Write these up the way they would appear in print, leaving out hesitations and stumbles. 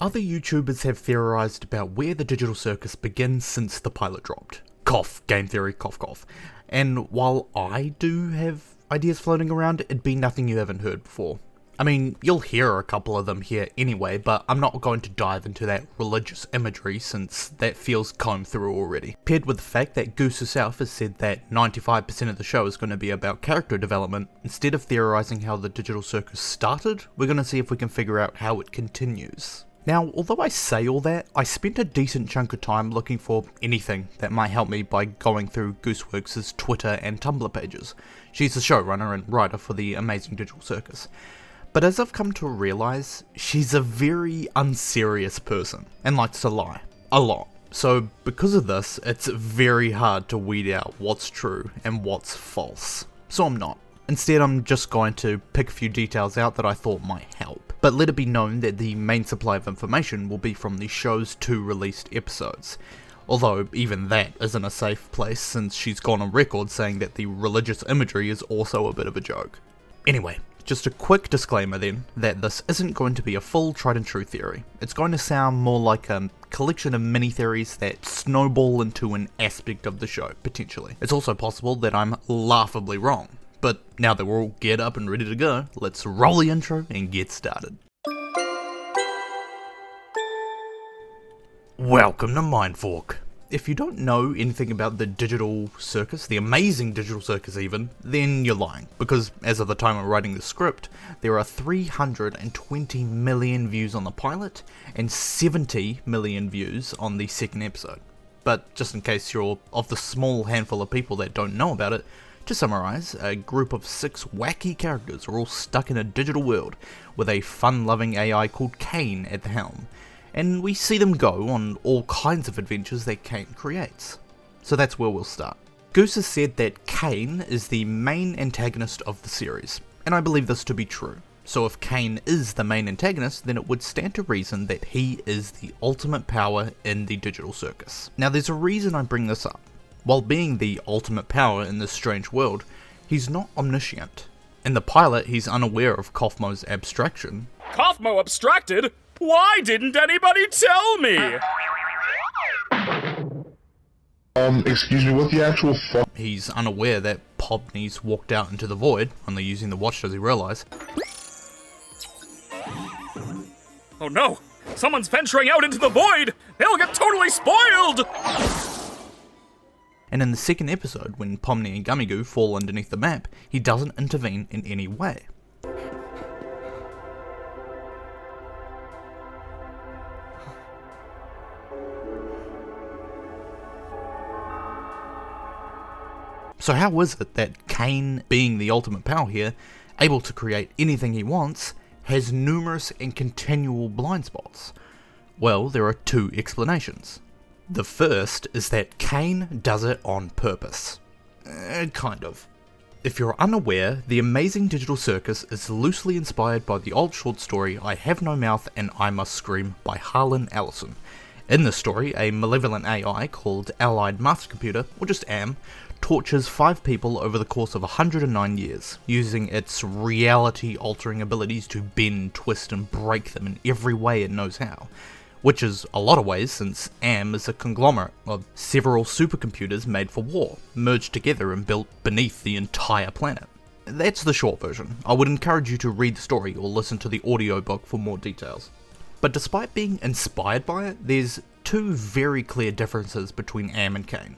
Other YouTubers have theorized about where the digital circus begins since the pilot dropped. Cough, game theory, cough cough. And while I do have ideas floating around, it'd be nothing you haven't heard before. I mean, you'll hear a couple of them here anyway, but I'm not going to dive into that religious imagery since that feels combed through already. Paired with the fact that Goose herself has said that 95% of the show is going to be about character development, instead of theorizing how the digital circus started, we're going to see if we can figure out how it continues. Now, although I say all that, I spent a decent chunk of time looking for anything that might help me by going through Gooseworks' Twitter and Tumblr pages. She's the showrunner and writer for the Amazing Digital Circus. But as I've come to realise, she's a very unserious person, and likes to lie. A lot. So because of this, it's very hard to weed out what's true and what's false. So I'm not. Instead, I'm just going to pick a few details out that I thought might help. But let it be known that the main supply of information will be from the show's 2 released episodes. Although even that isn't a safe place since she's gone on record saying that the religious imagery is also a bit of a joke. Anyway, just a quick disclaimer then, that this isn't going to be a full tried and true theory. It's going to sound more like a collection of mini theories that snowball into an aspect of the show, potentially. It's also possible that I'm laughably wrong. But now that we're all geared up and ready to go, let's roll the intro and get started. Welcome to Mindfork. If you don't know anything about the digital circus, the Amazing Digital Circus even, then you're lying. Because as of the time of writing the script, there are 320 million views on the pilot and 70 million views on the second episode. But just in case you're of the small handful of people that don't know about it, to summarise, a group of 6 wacky characters are all stuck in a digital world with a fun-loving AI called Kane at the helm, and we see them go on all kinds of adventures that Kane creates. So that's where we'll start. Goose has said that Kane is the main antagonist of the series, and I believe this to be true. So if Kane is the main antagonist, then it would stand to reason that he is the ultimate power in the digital circus. Now there's a reason I bring this up. While being the ultimate power in this strange world, he's not omniscient. In the pilot, he's unaware of Kaufmo's abstraction. Kaufmo abstracted? Why didn't anybody tell me? Excuse me, what the actual fuck? He's unaware that Pobney's walked out into the void, only using the watch does he realise. Oh no! Someone's venturing out into the void! They'll get totally spoiled! And in the second episode, when Pomni and Gummigoo fall underneath the map, he doesn't intervene in any way. So how is it that Kane, being the ultimate power here, able to create anything he wants, has numerous and continual blind spots? Well, there are 2 explanations. The first is that Kane does it on purpose. Kind of. If you're unaware, the Amazing Digital Circus is loosely inspired by the old short story I Have No Mouth and I Must Scream by Harlan Ellison. In this story, a malevolent AI called Allied Master Computer, or just AM, tortures 5 people over the course of 109 years, using its reality-altering abilities to bend, twist and break them in every way it knows how. Which is a lot of ways, since AM is a conglomerate of several supercomputers made for war, merged together and built beneath the entire planet. That's the short version. I would encourage you to read the story or listen to the audiobook for more details. But despite being inspired by it, there's 2 very clear differences between AM and Kane.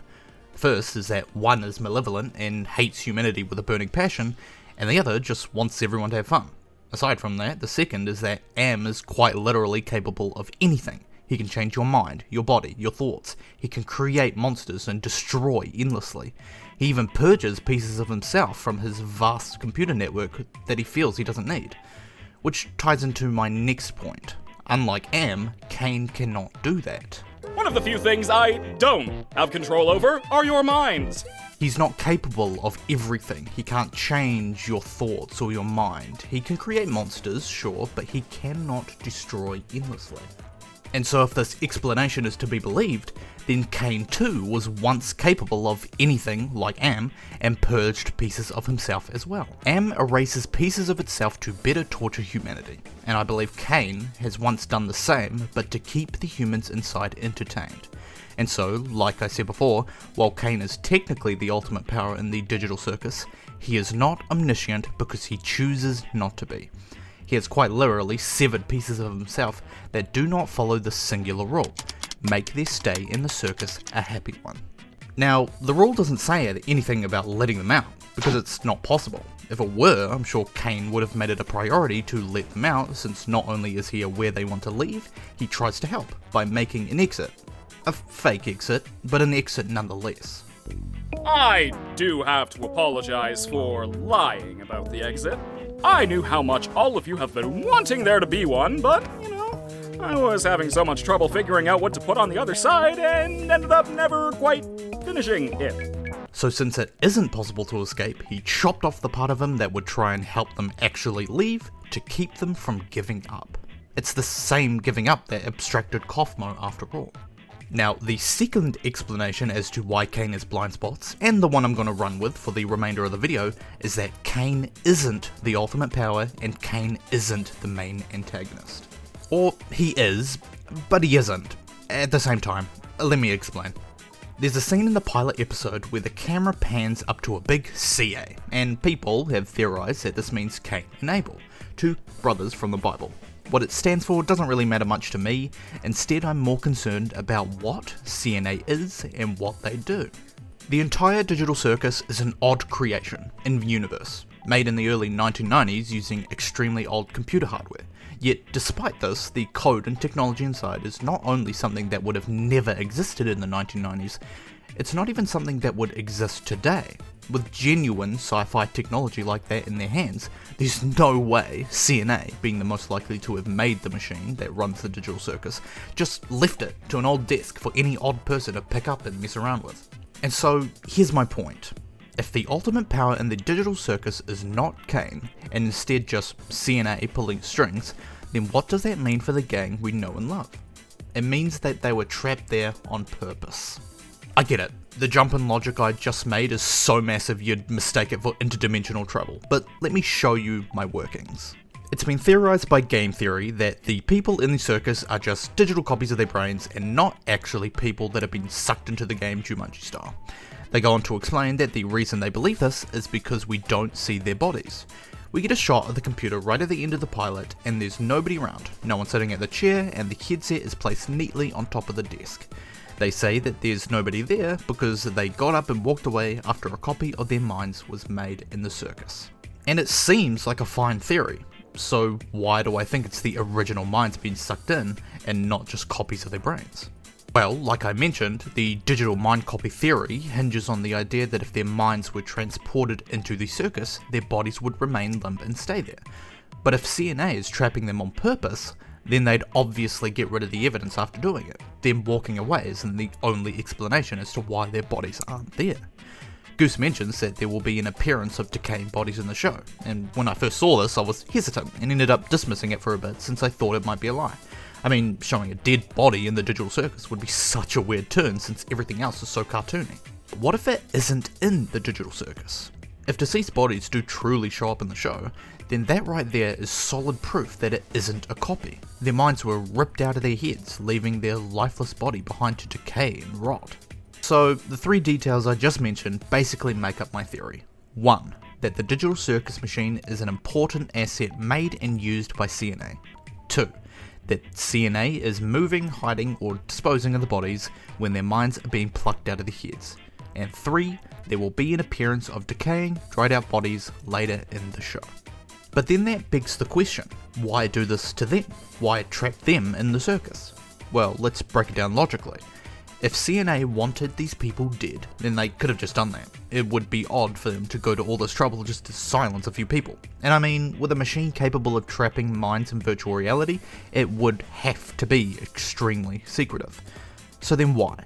First is that one is malevolent and hates humanity with a burning passion, and the other just wants everyone to have fun. Aside from that, the second is that AM is quite literally capable of anything. He can change your mind, your body, your thoughts. He can create monsters and destroy endlessly. He even purges pieces of himself from his vast computer network that he feels he doesn't need. Which ties into my next point. Unlike AM, Kane cannot do that. One of the few things I don't have control over are your minds. He's not capable of everything. He can't change your thoughts or your mind. He can create monsters, sure, but he cannot destroy endlessly. And so if this explanation is to be believed, then Kane too was once capable of anything like Am, and purged pieces of himself as well. Am erases pieces of itself to better torture humanity, and I believe Kane has once done the same, but to keep the humans inside entertained. And so, like I said before, while Kane is technically the ultimate power in the digital circus, he is not omniscient because he chooses not to be. He has quite literally severed pieces of himself that do not follow the singular rule: make their stay in the circus a happy one. Now, the rule doesn't say anything about letting them out, because it's not possible. If it were, I'm sure Kane would have made it a priority to let them out, since not only is he aware they want to leave, he tries to help by making an exit. A fake exit, but an exit nonetheless. I do have to apologize for lying about the exit. I knew how much all of you have been wanting there to be one, but, I was having so much trouble figuring out what to put on the other side and ended up never quite finishing it. So since it isn't possible to escape, he chopped off the part of him that would try and help them actually leave to keep them from giving up. It's the same giving up that abstracted Kaufmo after all. Now, the second explanation as to why Kane has blind spots, and the one I'm going to run with for the remainder of the video, is that Kane isn't the ultimate power and Kane isn't the main antagonist. Or he is, but he isn't. At the same time, let me explain. There's a scene in the pilot episode where the camera pans up to a big CA, and people have theorized that this means Cain and Abel, two brothers from the Bible. What it stands for doesn't really matter much to me, instead I'm more concerned about what CNA is and what they do. The entire digital circus is an odd creation in the universe, made in the early 1990s using extremely old computer hardware. Yet despite this, the code and technology inside is not only something that would have never existed in the 1990s, it's not even something that would exist today. With genuine sci-fi technology like that in their hands, there's no way CNA, being the most likely to have made the machine that runs the digital circus, just left it to an old desk for any odd person to pick up and mess around with. And so, here's my point. If the ultimate power in the digital circus is not Kane, and instead just CNA pulling strings, then what does that mean for the gang we know and love? It means that they were trapped there on purpose. I get it, the jump in logic I just made is so massive you'd mistake it for interdimensional trouble, but let me show you my workings. It's been theorized by game theory that the people in the circus are just digital copies of their brains and not actually people that have been sucked into the game Jumanji style. They go on to explain that the reason they believe this is because we don't see their bodies. We get a shot of the computer right at the end of the pilot and there's nobody around, no one sitting at the chair, and the headset is placed neatly on top of the desk. They say that there's nobody there because they got up and walked away after a copy of their minds was made in the circus. And it seems like a fine theory, so why do I think it's the original minds being sucked in and not just copies of their brains? Well, like I mentioned, the digital mind copy theory hinges on the idea that if their minds were transported into the circus, their bodies would remain limp and stay there. But if CNA is trapping them on purpose, then they'd obviously get rid of the evidence after doing it. Them walking away isn't the only explanation as to why their bodies aren't there. Goose mentions that there will be an appearance of decaying bodies in the show, and when I first saw this I was hesitant and ended up dismissing it for a bit since I thought it might be a lie. I mean, showing a dead body in the digital circus would be such a weird turn since everything else is so cartoony. What if it isn't in the digital circus? If deceased bodies do truly show up in the show, then that right there is solid proof that it isn't a copy. Their minds were ripped out of their heads, leaving their lifeless body behind to decay and rot. So, the three details I just mentioned basically make up my theory. 1. That the digital circus machine is an important asset made and used by CNA. 2. That CNA is moving, hiding, or disposing of the bodies when their minds are being plucked out of their heads. And 3. There will be an appearance of decaying, dried out bodies later in the show. But then that begs the question, why do this to them? Why trap them in the circus? Well, let's break it down logically. If CNA wanted these people dead, then they could have just done that. It would be odd for them to go to all this trouble just to silence a few people. And I mean, with a machine capable of trapping minds in virtual reality, it would have to be extremely secretive. So then why?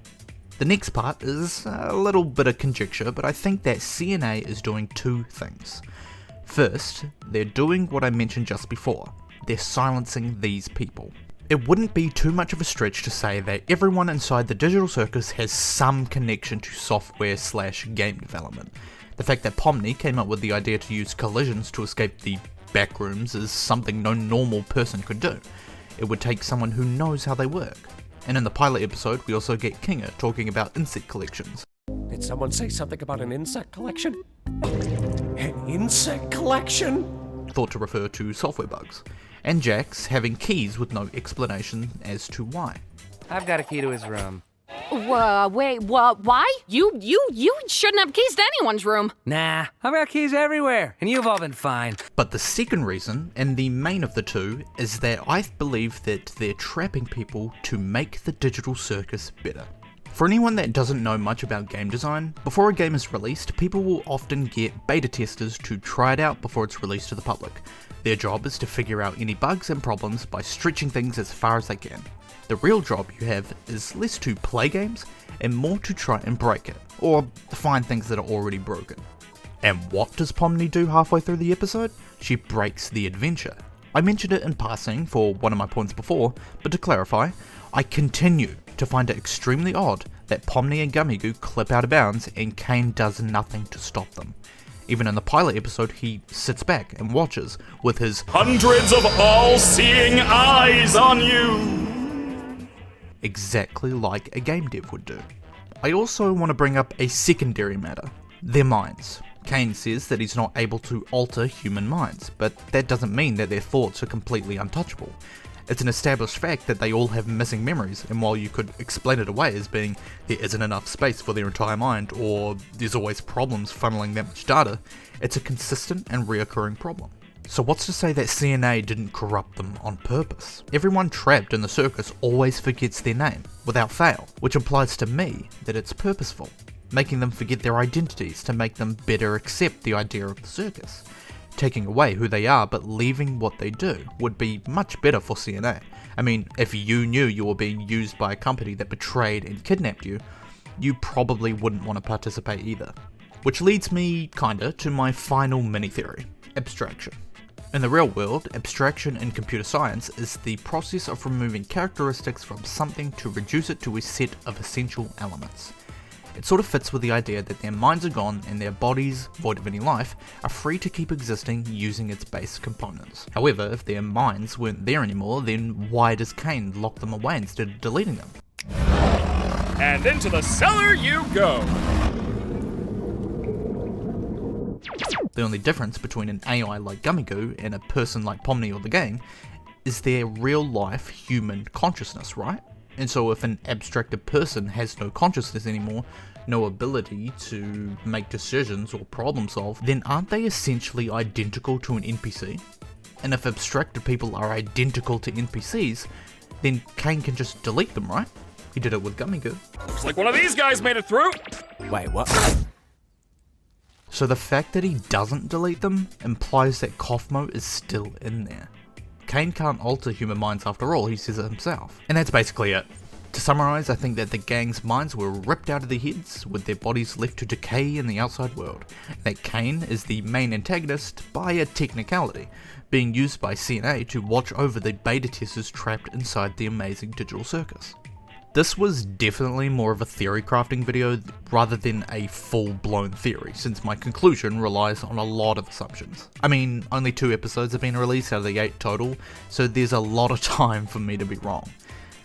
The next part is a little bit of conjecture, but I think that CNA is doing two things. First, they're doing what I mentioned just before. They're silencing these people. It wouldn't be too much of a stretch to say that everyone inside the Digital Circus has some connection to software/game development. The fact that Pomni came up with the idea to use collisions to escape the backrooms is something no normal person could do. It would take someone who knows how they work. And in the pilot episode, we also get Kinga talking about insect collections. Did someone say something about an insect collection? An insect collection? Thought to refer to software bugs. And Jax having keys with no explanation as to why. I've got a key to his room. Wait, what? Why? You shouldn't have keys to anyone's room. Nah, I've got keys everywhere, and you've all been fine. But the second reason, and the main of the two, is that I believe that they're trapping people to make the Digital Circus better. For anyone that doesn't know much about game design, before a game is released, people will often get beta testers to try it out before it's released to the public. Their job is to figure out any bugs and problems by stretching things as far as they can. The real job you have is less to play games and more to try and break it, or find things that are already broken. And what does Pomni do halfway through the episode? She breaks the adventure. I mentioned it in passing for one of my points before, but to clarify, I continue to find it extremely odd that Pomni and Gummigoo clip out of bounds and Kane does nothing to stop them. Even in the pilot episode, he sits back and watches with his hundreds of all-seeing eyes on you! Exactly like a game dev would do. I also want to bring up a secondary matter, their minds. Kane says that he's not able to alter human minds, but that doesn't mean that their thoughts are completely untouchable. It's an established fact that they all have missing memories, and while you could explain it away as being there isn't enough space for their entire mind, or there's always problems funneling that much data, it's a consistent and reoccurring problem. So what's to say that CNA didn't corrupt them on purpose? Everyone trapped in the circus always forgets their name, without fail, which implies to me that it's purposeful, making them forget their identities to make them better accept the idea of the circus. Taking away who they are but leaving what they do would be much better for CNA. I mean, if you knew you were being used by a company that betrayed and kidnapped you, you probably wouldn't want to participate either. Which leads me, kinda, to my final mini-theory, abstraction. In the real world, abstraction in computer science is the process of removing characteristics from something to reduce it to a set of essential elements. It sort of fits with the idea that their minds are gone and their bodies, void of any life, are free to keep existing using its base components. However, if their minds weren't there anymore, then why does Kane lock them away instead of deleting them? And into the cellar you go! The only difference between an AI like Gummigoo and a person like Pomni or the gang is their real-life human consciousness, right? And so if an abstracted person has no consciousness anymore, no ability to make decisions or problem solve, then aren't they essentially identical to an NPC? And if abstracted people are identical to NPCs, then Kane can just delete them, right? He did it with Gummigoo. Looks like one of these guys made it through! Wait, what? So the fact that he doesn't delete them implies that Kaufmo is still in there. Kane can't alter human minds after all, he says it himself. And that's basically it. To summarise, I think that the gang's minds were ripped out of their heads, with their bodies left to decay in the outside world. That Kane is the main antagonist by a technicality, being used by CNA to watch over the beta testers trapped inside the Amazing Digital Circus. This was definitely more of a theory crafting video rather than a full-blown theory, since my conclusion relies on a lot of assumptions. I mean, only 2 episodes have been released out of the 8 total, so there's a lot of time for me to be wrong.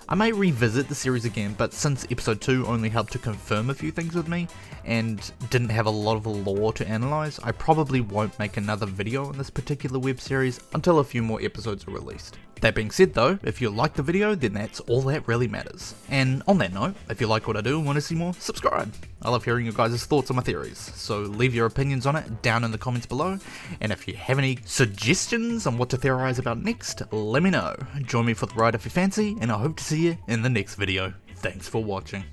I may revisit the series again, but since episode 2 only helped to confirm a few things with me, and didn't have a lot of lore to analyse, I probably won't make another video on this particular web series until a few more episodes are released. That being said though, if you like the video, then that's all that really matters. And on that note, if you like what I do and want to see more, subscribe. I love hearing your guys' thoughts on my theories, so leave your opinions on it down in the comments below, and if you have any suggestions on what to theorise about next, let me know. Join me for the ride if you fancy, and I hope to see you in the next video. Thanks for watching.